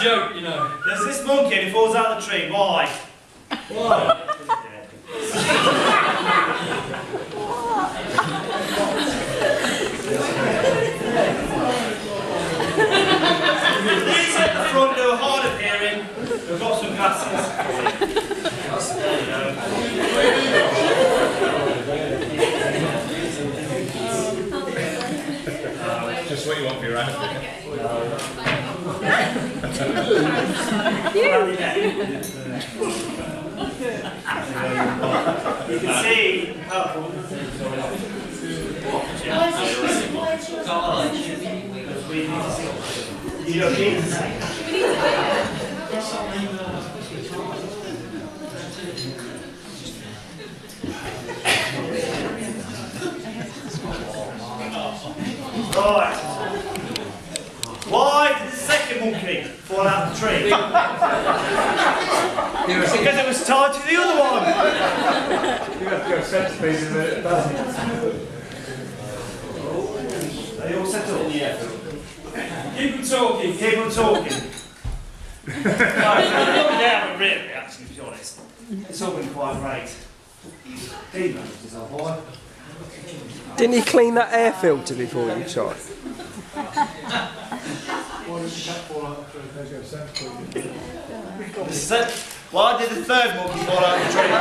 joke, you know. There's this monkey and he falls out of the tree. Why? Why? These at the front who are hard of hearing, we've got some glasses. There you go. Just what you want for your outfit. You can see you don't need to see. Right. Why did the second monkey fall out of the tree? Because it was tied to the other one. You have to go centipede in it, doesn't it? Are you all set up? Yeah. Keep them talking. Keep on talking. Yeah, really, actually, to be honest. It's all been quite great. Dean manages our boy. Didn't you clean that air filter before you shot? Why did the third monkey fall out of the tree?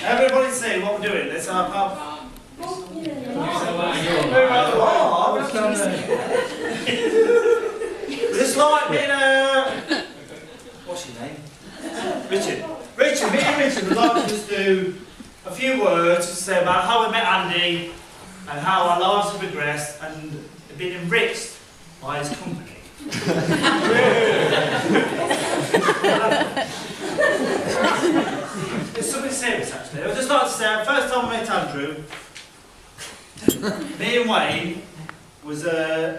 Everybody see what we're doing. Let's Just like being what's your name? Richard. Me and Richard would like to just do a few words to say about how we met Andy and how our lives have progressed and been enriched by his company. It's something serious actually. I would just like to say, first time I met Andrew, me and Wayne was, I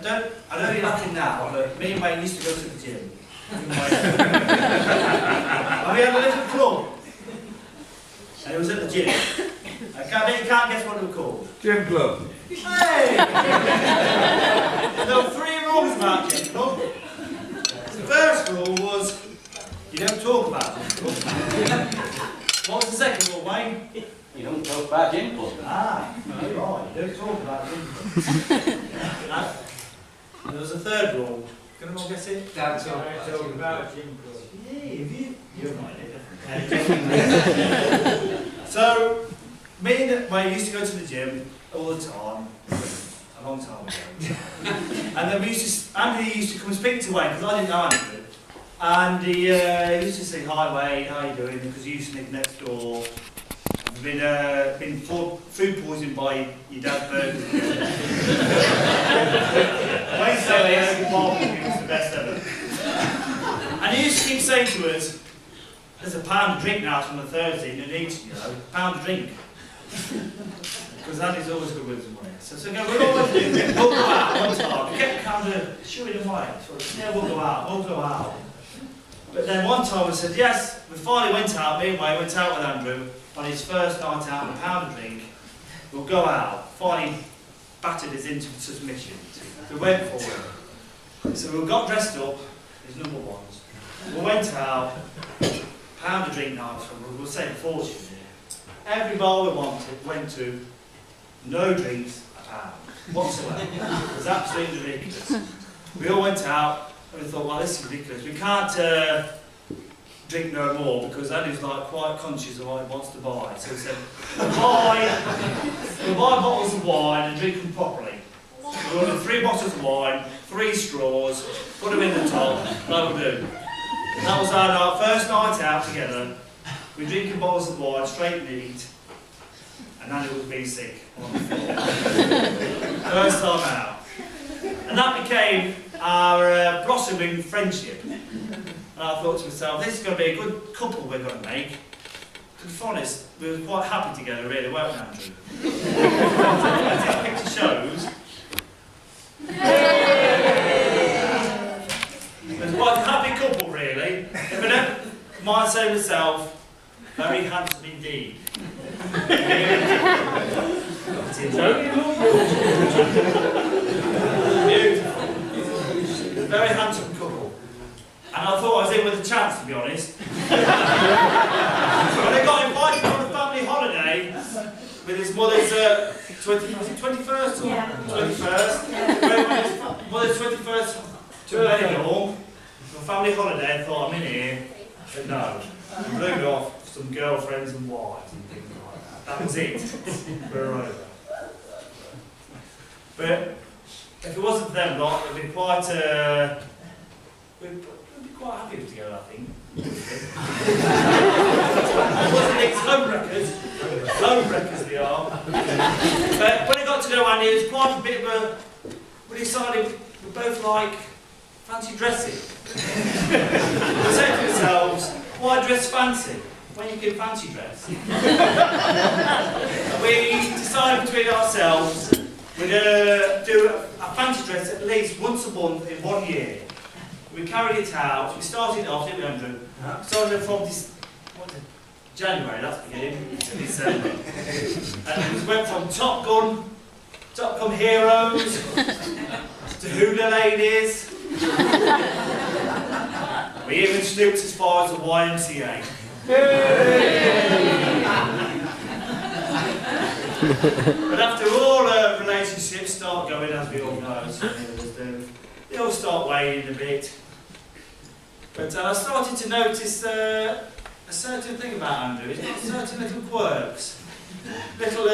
know you're laughing now, but me and Wayne used to go to the gym. And we had a little club. And it was at the gym. I bet you can't guess what it was called. Gym club. Hey! There were 3 rules about gym club. The first rule was, you don't talk about gym club. What was the second rule, Wayne? You don't talk about gym club. Ah, right, you don't talk about gym club. And there was a third rule. Can anyone guess it? Don't talk about gym club. Yeah, you're right, So, me and Wayne used to go to the gym all the time, a long time ago. And then Andy used to come and speak to Wayne, because I didn't know Andrew. And he used to say, "Hi Wayne, how are you doing?" Because you used to live next door. I've been food poisoned by your dad's burger. Wayne said the barbecue was the best ever. And he used to keep saying to us, "There's a pound of drink now from the Thursday, you need to, pound of drink." Because Andy's always good with his money. So we'll go out one time. We kept kind of shooing him away. Yeah, we'll go out. But then one time we said, yes, we finally went out, me and Wayne went out with Andrew on his first night out with a pound of drink. We'll go out. Finally battered us into submission. We went for it. So we got dressed up, his number ones. We went out, pound of drink night, so we'll save a fortune here. Every bar we went to, no drinks, a pound, whatsoever. It was absolutely ridiculous. We all went out, and we thought, well, this is ridiculous. We can't drink no more, because Andy's like quite conscious of what he wants to buy. So he said, we'll buy bottles of wine and drink them properly. We ordered 3 bottles of wine, 3 straws, put them in the top, that'll do. That was our first night out together. We were drinking bottles of wine, straight neat, and Andy was being sick on the floor. First time out. And that became our blossoming friendship. And I thought to myself, this is going to be a good couple we're going to make. To be honest, we were quite happy together, really, weren't we, Andrew? As this picture shows, there's quite a happy couple, really. If I don't mind saying myself, very handsome indeed. Beautiful. Very handsome couple. And I thought I was in with a chance, to be honest. When I got invited on a family holiday with his mother's 21st? Yeah. 21st? His mother's 21st to Benidorm. For a family holiday, I thought, I'm in here. But no. I blew it off some girlfriends and wives and things like that. That was it. We're over. But if it wasn't for them lot, it'd be quite we'd be quite happy together, I think. It wasn't it's home wreckers they are. But when I got to know Andy, it was quite a bit of a, we decided we both like fancy dressing. We said to ourselves, why dress fancy when you can fancy dress? We decided between ourselves we're going to do a fancy dress at least once a month in 1 year. We carried it out. We started off, didn't we, Andrew? Started from January, that's the beginning, to December. And we went from Top Gun heroes, to hula ladies. We even snooped as far as the YMCA. But after all relationships start going, as we all know, so they all start waning a bit. But I started to notice a certain thing about Andrew. He's got certain little quirks, little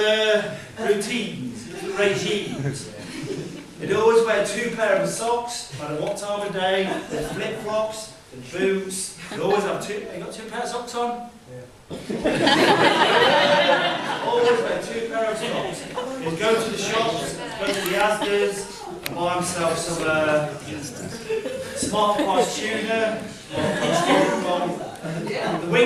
routines, little regimes. He'd always wear 2 pairs of socks, no matter what time of day, the flip-flops, the boots. He'd always have 2. You got 2 pairs of socks on? Always wear 2 pairs of socks. He'd go to the shops, go to the Asda's, and buy himself some smart price tuna,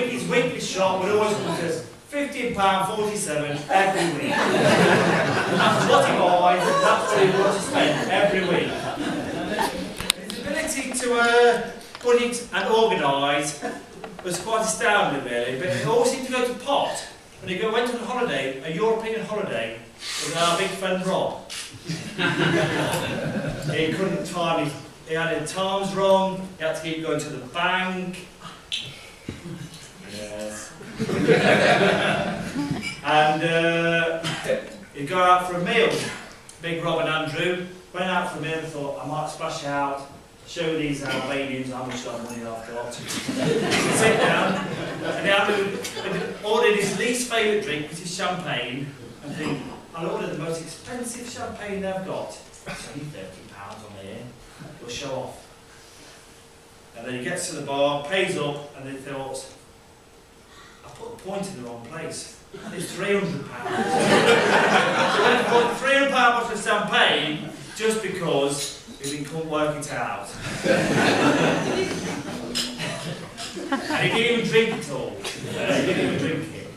his weekly shop would always come to £15.47 every week. That's what he buys, that's what he wants to spend every week. His ability to budget and organise was quite astounding, really, but it all seemed to go to pot when he went on a holiday, a European holiday, with our big friend Rob. He couldn't time he had his times wrong, he had to keep going to the bank. Yes. And he'd go out for a meal. Big Rob and Andrew went out for a meal and thought, I might splash out, show these Albanians how much money I've got. Sit down, and Andrew ordered his least favourite drink, which is champagne, and think, I'll order the most expensive champagne they've got. It's only £30 on here. We'll show off. And then he gets to the bar, pays up, and he thought, I put the point in the wrong place. It's £300. So I bought £300 bottle of champagne just because he couldn't work it out. And he didn't even drink it all. He didn't even drink it.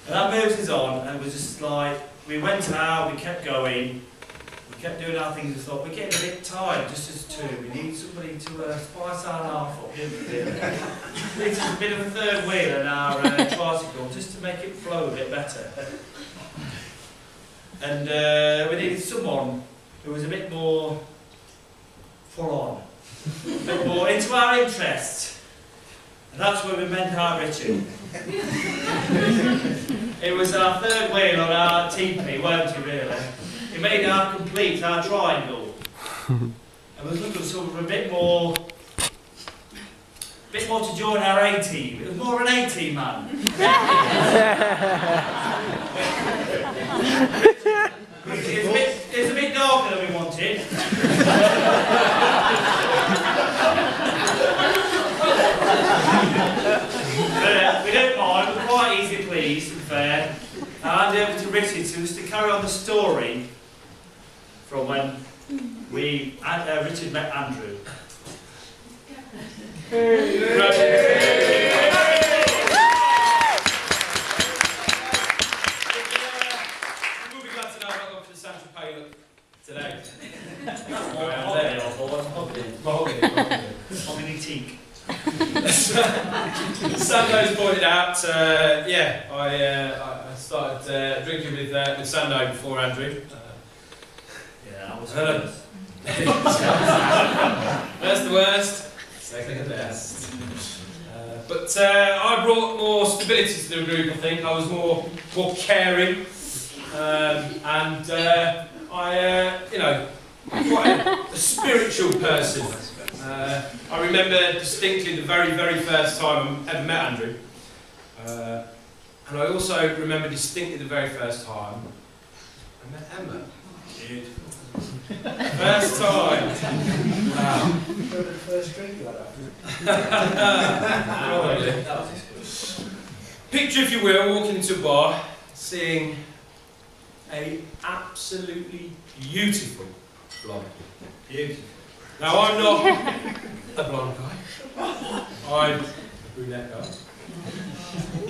And that moves us on, and it was just like, we went out, we kept going, we kept doing our things, we thought, we're getting a bit tired, just as 2, we need somebody to spice our life up, didn't we? It's a bit of a third wheel in our tricycle, just to make it flow a bit better. And we needed someone who was a bit more full on, a bit more into our interests. And that's where we met our Richard. It was our third wheel on our teepee, weren't you, really? It made our complete, our triangle. And we was looking for someone a bit more to join our A-team. It was more of an A-team man. It's a bit darker than we wanted. when Richard met Andrew. We'll be glad to know I've got for the Santa Fe look today. Sando's pointed out, I started drinking with Sando before Andrew. Yeah, I was first. That's the worst, second the best. But I brought more stability to the group, I think. I was more caring, and quite a spiritual person. I remember distinctly the very, very first time I ever met Andrew. And I also remember distinctly the very first time I met Emma. Beautiful. First time. Wow. The first drink like Probably. Picture, if you will, walking into a bar, seeing a absolutely beautiful blonde. Beautiful. Now, I'm not a blonde guy. I'm a brunette guy.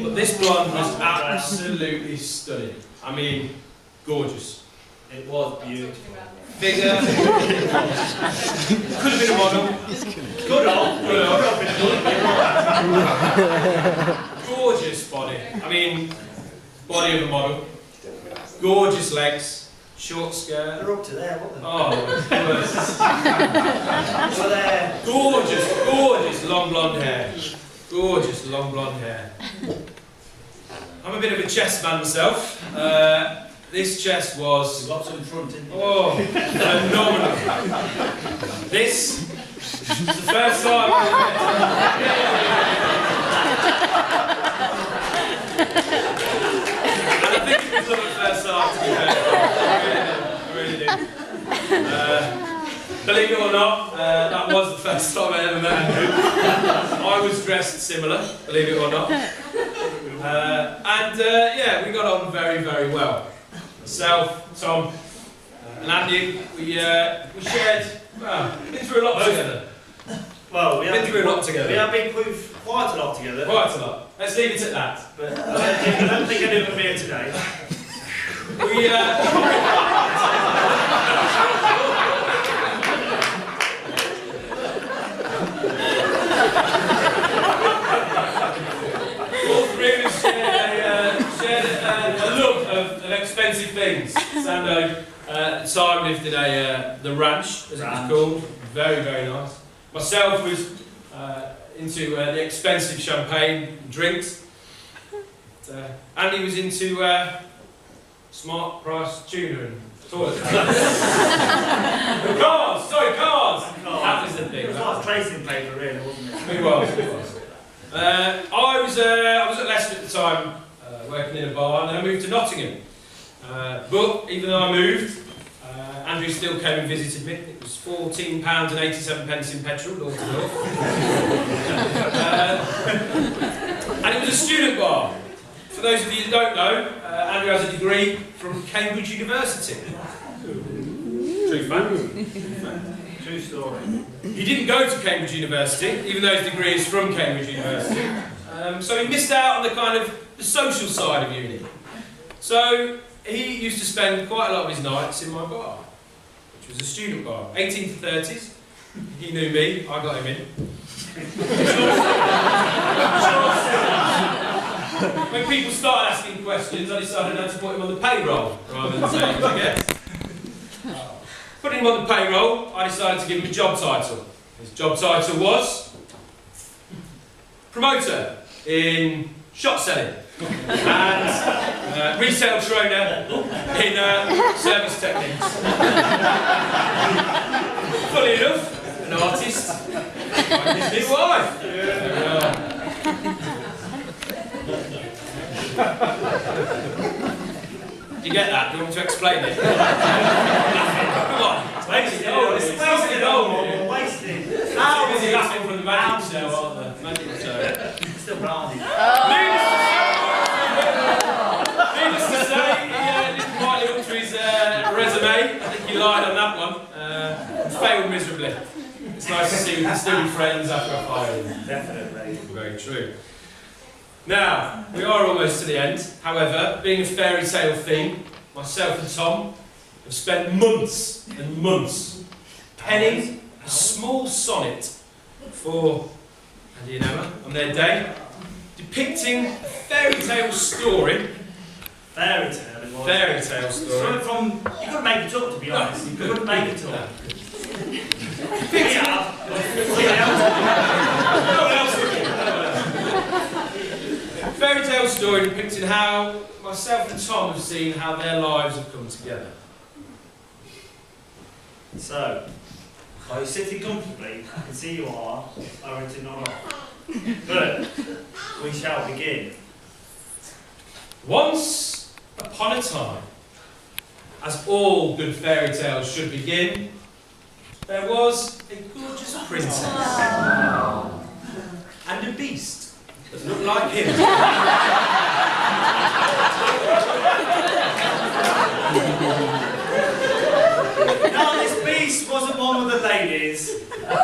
But this blonde was absolutely stunning. I mean, gorgeous. It was beautiful. Figure. Could have been a model. Good old. Gorgeous body. I mean, body of a model. Gorgeous legs. Short skirt. They're up to there, weren't they? Oh, So there. gorgeous long blonde hair. Gorgeous long blonde hair. I'm a bit of a chest man myself. This chest was Lots in front, didn't you? phenomenal. This is the first time I and I think it was the first time to be fair. I really do. Believe it or not, that was the first time I ever met Andrew. I was dressed similar, believe it or not. We got on very, very well. Myself, Tom, and Andy, we shared, been through a lot together. Well, we Been through a lot together. We have been through quite a lot together. Quite a lot. Let's leave it at that. But I don't think I do it here today. All three of us shared a love of expensive things. Sando at the time lived in the ranch, as it was called. Very, very nice. Myself was into the expensive champagne drinks. Andy was into smart price tuna and toilet cars! That was the thing. It was like tracing paper, really, wasn't it? It was. I was at Leicester at the time, working in a bar, and then I moved to Nottingham. But even though I moved, Andrew still came and visited me. It was £14.87 in petrol, door to door. And it was a student bar. For those of you who don't know, Andrew has a degree from Cambridge University. True fact. True story. He didn't go to Cambridge University, even though his degree is from Cambridge University. So he missed out on the kind of the social side of uni. So he used to spend quite a lot of his nights in my bar, which was a student bar, 18 to 30s. He knew me, I got him in. When people started asking questions, I decided not to put him on the payroll rather than saying he was a guest. Putting him on the payroll, I decided to give him a job title. His job title was promoter in shop selling and retail trainer in service techniques. Funny enough, an artist like his new wife. Do you get that? Do you want me to explain it? Come on. It's wasted. It's wasted. Wasted. How busy laughing from the magic show, aren't they? Magic show. Still brownie. Needless to say, he didn't quite live up to his resume. I think he lied lied on that one. Failed miserably. It's nice to see we can still be friends after a fire. Definitely. Very true. Now, we are almost to the end. However, being a fairy tale theme, myself and Tom have spent months and months penning a small sonnet for Andy and Emma on their day, depicting a fairy tale story. Fairy tale, it was. Fairy tale story. You couldn't make it up, to be honest. You couldn't make it up. Fairy tale story depicting how myself and Tom have seen how their lives have come together. So, are you sitting comfortably? I can see you are. Or it's not off. Good. We shall begin. Once upon a time, as all good fairy tales should begin, there was a gorgeous princess and a beast that looked like him. Now, this beast wasn't one of the ladies. Not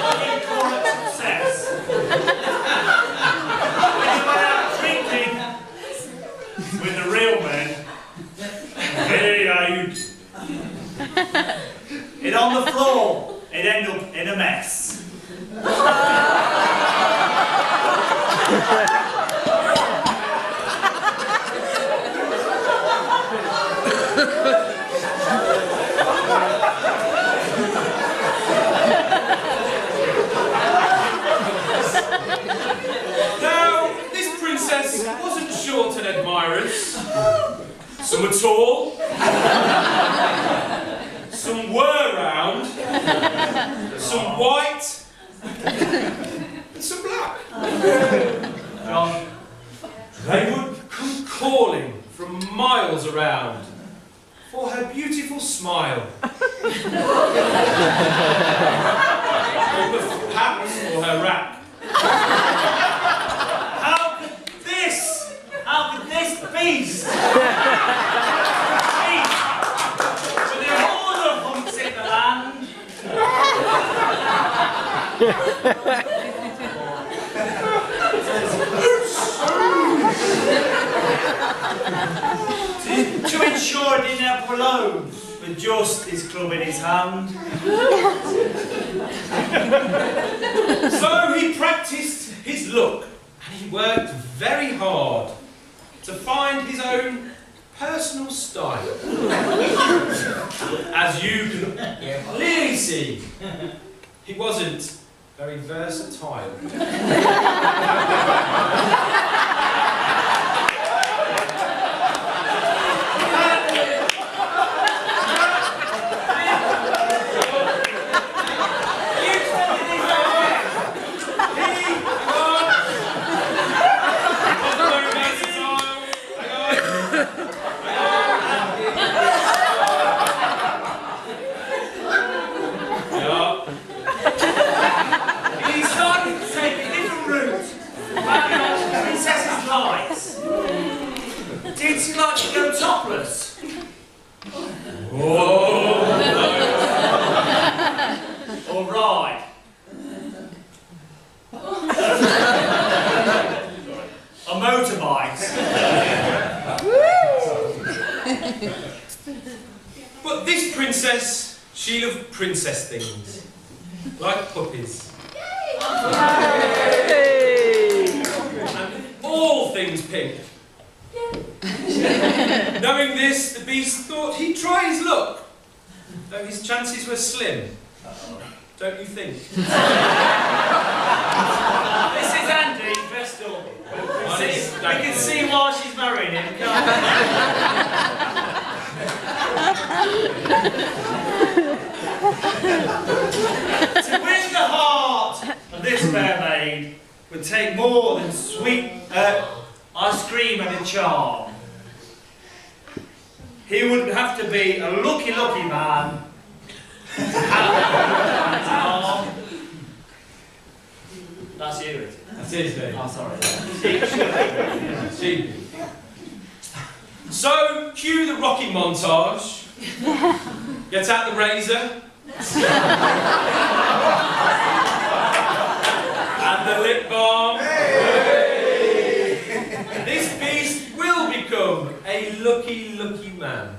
what you call it success. When you went out drinking with the real men, very out. And on the floor, it ended up in a mess. Now, this princess wasn't short on admirers. Some were tall, some were round, some white, and some black. They would come calling from miles around for her beautiful smile. Or perhaps for her rap. How could this beast, with the all the humps in the land, to ensure it didn't have alone, with just his club in his hand. So he practiced his luck and he worked very hard to find his own personal style. As you can clearly see, he wasn't very versatile. Did she like to go topless? Oh, Or ride? On motorbikes? but this princess, she loved princess things, like puppies. And all things pink. Knowing this, the beast thought he'd try his luck, though his chances were slim. Don't you think? This is Andy dressed up. We can see why she's marrying him, can't we? To win the heart of this fair maid would take more than sweet ice cream and a charm. He would have to be a lucky man. That's you, is it? That's his name. Oh, sorry. So, cue the Rocky montage. Get out the razor. And the lip balm. This beast will become a lucky, lucky man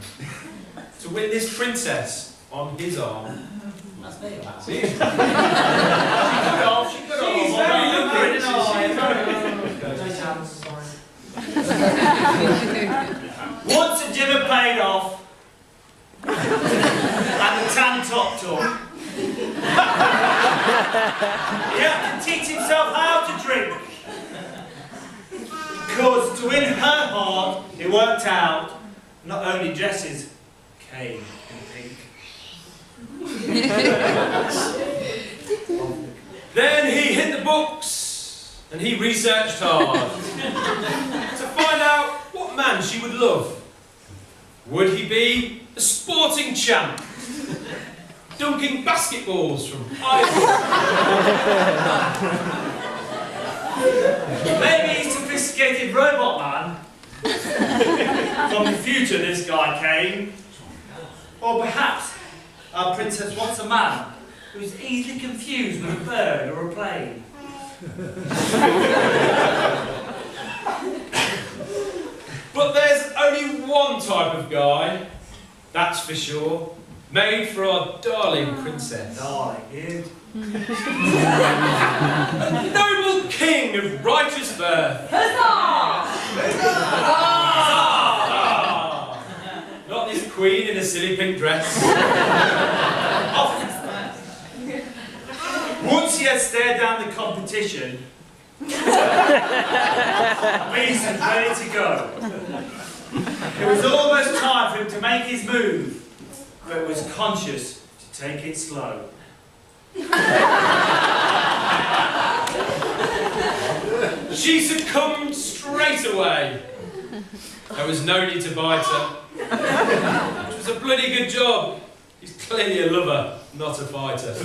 to win this princess on his arm. That's me, wow. See? She's very lucky. No chance, sorry. Once the gym had paid off, and the tan top took, he had to teach himself how to drink. Because to win her heart, it worked out, not only dresses came in pink. Then he hit the books and he researched hard to find out what man she would love. Would he be a sporting champ, dunking basketballs from Ireland? Maybe a sophisticated robot man. From the future this guy came. Or perhaps our princess wants a man who's easily confused with a bird or a plane. But there's only one type of guy, that's for sure, made for our darling princess. Darling, you. A noble king of righteous birth. Not this queen in a silly pink dress. Once he had stared down the competition, the beast was ready to go. It was almost time for him to make his move, but was conscious to take it slow. She succumbed straight away. There was no need to bite her. It was a bloody good job. He's clearly a lover, not a fighter.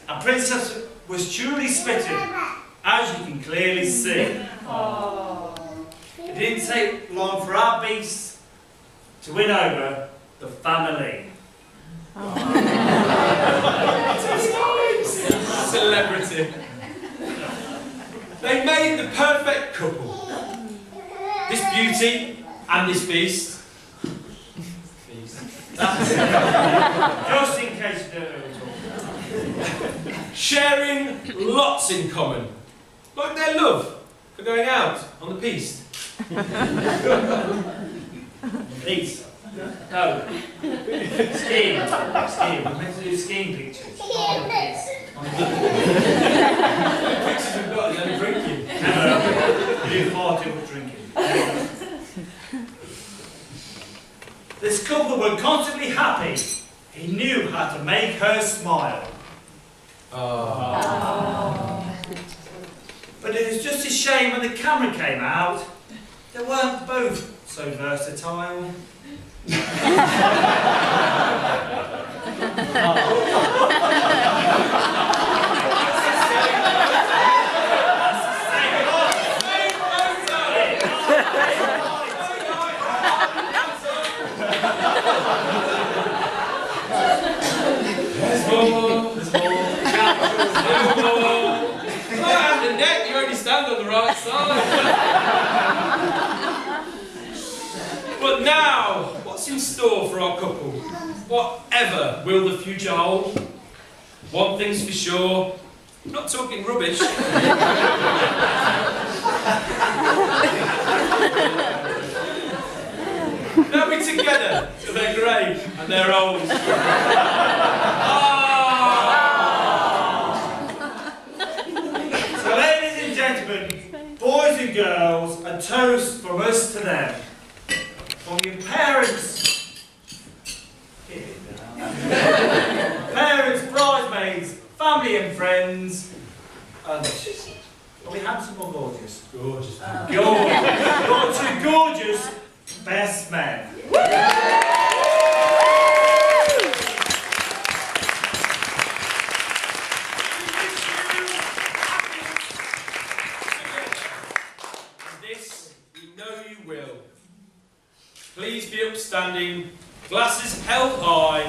A princess was truly smitten, as you can clearly see. It didn't take long for our beast to win over the family. Celebrity. They made the perfect couple. This beauty and this beast. Just in case you don't know what we're talking about. Sharing lots in common. Like their love for going out on the piste. Please. No. Skiing. Skiing. We're meant to do skiing pictures. Pictures we've got and then drinking. No. You do far too much drinking. This couple were constantly happy. He knew how to make her smile. But it was just a shame when the camera came out, they weren't both so versatile. There's more. And the neck, you only stand on the right side. But now, what's in store for our couple? Whatever will the future hold? One thing's for sure, I'm not talking rubbish. They'll be together till they're grey and they're old. So ladies and gentlemen, boys and girls, a toast from us to them. From your parents, parents, bridesmaids, family and friends, and are we handsome or gorgeous? Gorgeous. Your two gorgeous best men. please be upstanding, glasses held high.